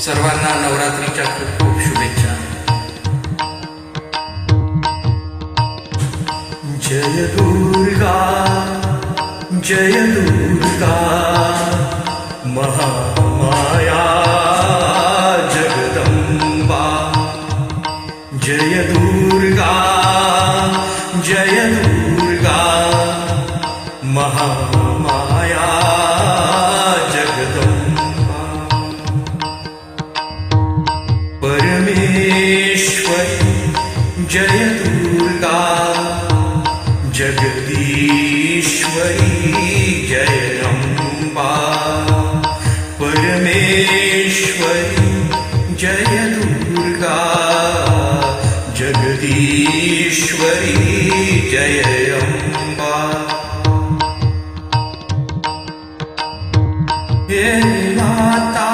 सर्वांना नवरात्रीच्या खूप खूप शुभेच्छा. जय दुर्गा जय दुर्गा महामाया जगदंबा. जय दुर्गा जय दुर्गा महामाया जगदंबा. परमेश्वरी जय दुर्गा जगदीश्वरी जय अम्बा. परमेश्वरी जय दुर्गा जगदीश्वरी जय अम्बा. हे माता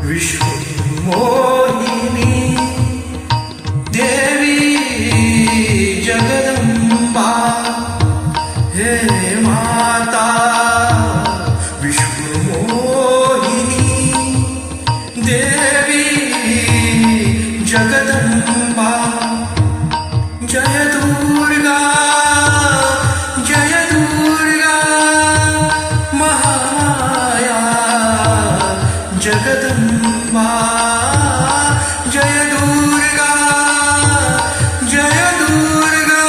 विश्वमोहिनी देवी जगदंबा. हे माता विश्वमोहिनी देवी जगदंबा. जय दुर्गा जय दुर्गा महामाया जगदंबा. जय दुर्गा जय दुर्गा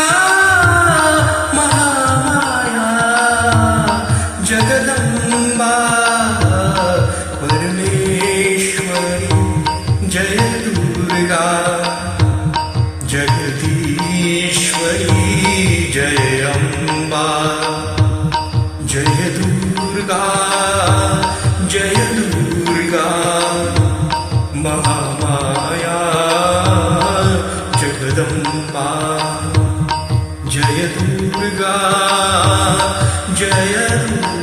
महामाया जगदंबा. परमेश्वरी जय दुर्गा जगदीश्वरी जय अम्बा. जय दुर्गा जय दुर्गा महामाया जगदंबा. जय दुर्गा जय दुर्गा